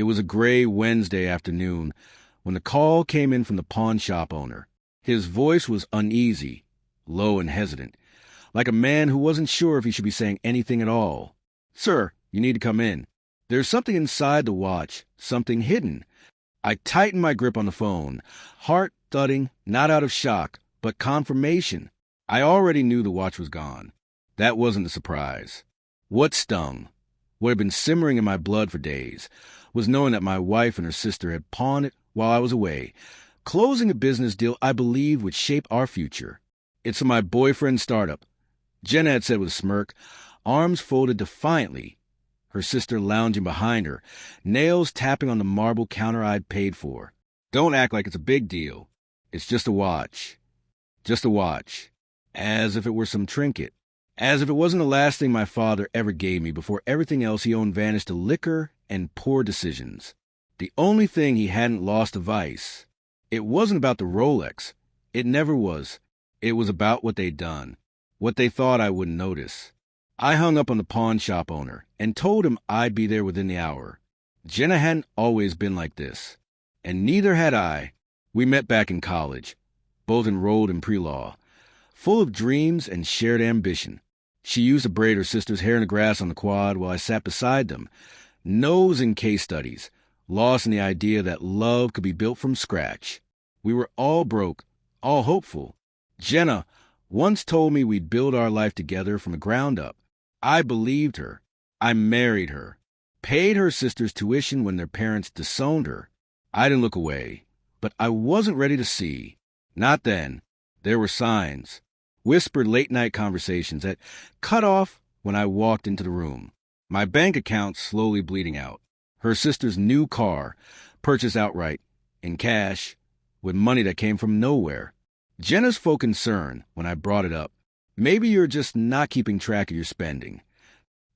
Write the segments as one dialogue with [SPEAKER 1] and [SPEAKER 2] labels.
[SPEAKER 1] It was a gray Wednesday afternoon when the call came in from the pawn shop owner. His voice was uneasy, low and hesitant, like a man who wasn't sure if he should be saying anything at all. "Sir, you need to come in. There's something inside the watch, something hidden." I tightened my grip on the phone, heart thudding, not out of shock, but confirmation. I already knew the watch was gone. That wasn't a surprise. What stung, what had been simmering in my blood for days, was knowing that my wife and her sister had pawned it while I was away, closing a business deal I believed would shape our future. "It's for my boyfriend's startup," Jenna had said with a smirk, arms folded defiantly, her sister lounging behind her, nails tapping on the marble counter I'd paid for. "Don't act like it's a big deal. It's just a watch." Just a watch. As if it were some trinket. As if it wasn't the last thing my father ever gave me before everything else he owned vanished to liquor and poor decisions. The only thing he hadn't lost to vice. It wasn't about the Rolex. It never was. It was about what they'd done. What they thought I wouldn't notice. I hung up on the pawn shop owner and told him I'd be there within the hour. Jenna hadn't always been like this. And neither had I. We met back in college, both enrolled in pre-law, full of dreams and shared ambition. She used to braid her sister's hair in the grass on the quad while I sat beside them, nose in case studies, lost in the idea that love could be built from scratch. We were all broke, all hopeful. Jenna once told me we'd build our life together from the ground up. I believed her. I married her. Paid her sister's tuition when their parents disowned her. I didn't look away, but I wasn't ready to see. Not then. There were signs. Whispered late-night conversations that cut off when I walked into the room. My bank account slowly bleeding out. Her sister's new car, purchased outright, in cash, with money that came from nowhere. Jenna's faux concern when I brought it up. "Maybe you're just not keeping track of your spending."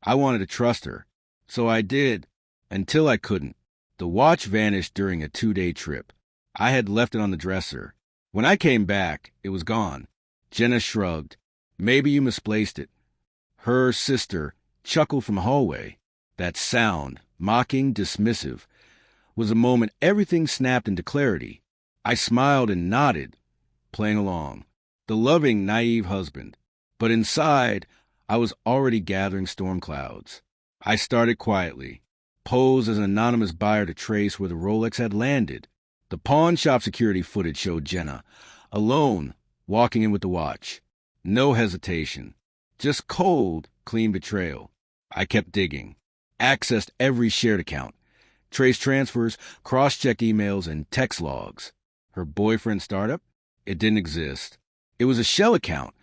[SPEAKER 1] I wanted to trust her, so I did, until I couldn't. The watch vanished during a 2-day trip. I had left it on the dresser. When I came back, it was gone. Jenna shrugged. "Maybe you misplaced it." Her sister chuckled from the hallway. That sound, mocking, dismissive, was a moment everything snapped into clarity. I smiled and nodded, playing along. The loving, naive husband. But inside, I was already gathering storm clouds. I started quietly, posed as an anonymous buyer to trace where the Rolex had landed. The pawn shop security footage showed Jenna, alone, walking in with the watch. No hesitation. Just cold, clean betrayal. I kept digging. Accessed every shared account. Traced transfers, cross-checked emails, and text logs. Her boyfriend's startup? It didn't exist. It was a shell account,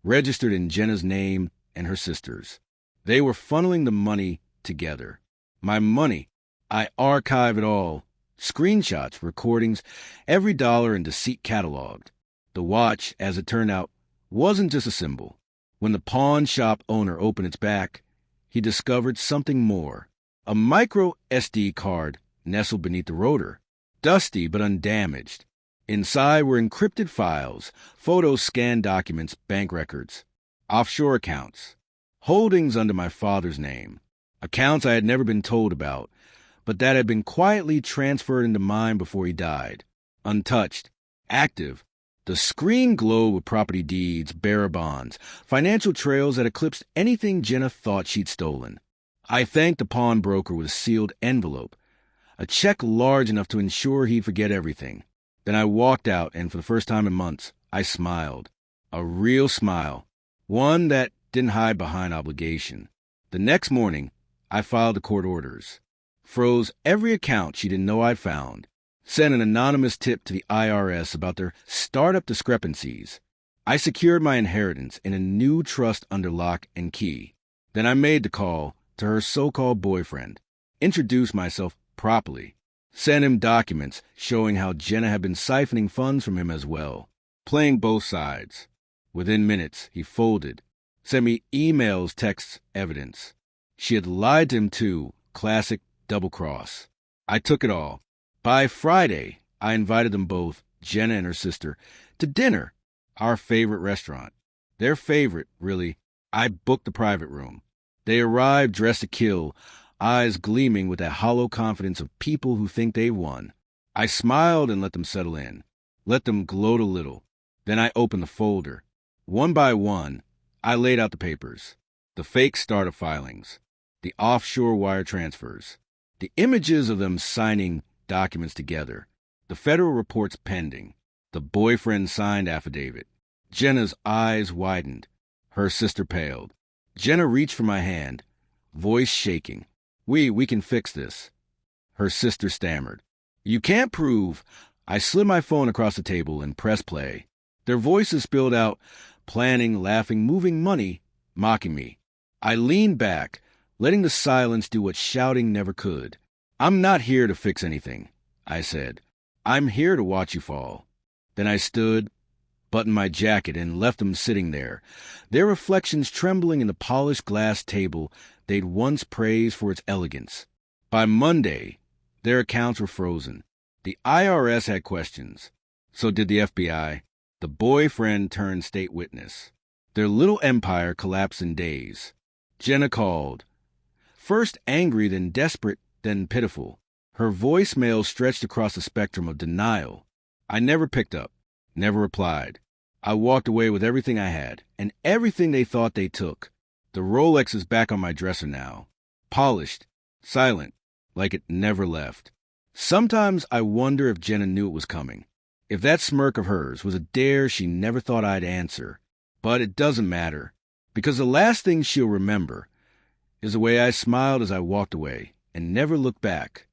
[SPEAKER 1] registered in Jenna's name and her sister's. They were funneling the money together. My money. I archive it all. Screenshots, recordings, every dollar and deceit cataloged. The watch, as it turned out, wasn't just a symbol. When the pawn shop owner opened its back, he discovered something more. A micro SD card nestled beneath the rotor, dusty but undamaged. Inside were encrypted files, photos, scanned documents, bank records, offshore accounts, holdings under my father's name, accounts I had never been told about, but that had been quietly transferred into mine before he died. Untouched, active, the screen glowed with property deeds, bearer bonds, financial trails that eclipsed anything Jenna thought she'd stolen. I thanked the pawnbroker with a sealed envelope, a check large enough to ensure he'd forget everything. Then I walked out, and for the first time in months, I smiled. A real smile. One that didn't hide behind obligation. The next morning, I filed the court orders. Froze every account she didn't know I'd found. Sent an anonymous tip to the IRS about their startup discrepancies. I secured my inheritance in a new trust under lock and key. Then I made the call to her so-called boyfriend. Introduced myself properly. Sent him documents showing how Jenna had been siphoning funds from him as well, playing both sides. Within minutes, he folded, sent me emails, texts, evidence. She had lied to him too, classic double-cross. I took it all. By Friday, I invited them both, Jenna and her sister, to dinner, our favorite restaurant. Their favorite, really. I booked the private room. They arrived dressed to kill. eyes gleaming with that hollow confidence of people who think they've won. I smiled and let them settle in, let them gloat a little. Then I opened the folder. One by one, I laid out the papers. The fake startup filings, the offshore wire transfers, the images of them signing documents together, the federal reports pending, the boyfriend signed affidavit. Jenna's eyes widened. Her sister paled. Jenna reached for my hand, voice shaking. We can fix this. Her sister stammered. You can't prove. I slid my phone across the table and pressed play. Their voices spilled out, planning, laughing, moving money, mocking me. I leaned back, letting the silence do what shouting never could. I'm not here to fix anything, I said. I'm here to watch you fall. Then I stood, buttoned my jacket, and left them sitting there, their reflections trembling in the polished glass table they'd once praised for its elegance. By Monday, their accounts were frozen. The IRS had questions. So did the FBI. The boyfriend turned state witness. Their little empire collapsed in days. Jenna called. First angry, then desperate, then pitiful. Her voicemail stretched across the spectrum of denial. I never picked up, never replied. I walked away with everything I had, and everything they thought they took. The Rolex is back on my dresser now, polished, silent, like it never left. Sometimes I wonder if Jenna knew it was coming, if that smirk of hers was a dare she never thought I'd answer. But it doesn't matter, because the last thing she'll remember is the way I smiled as I walked away and never looked back.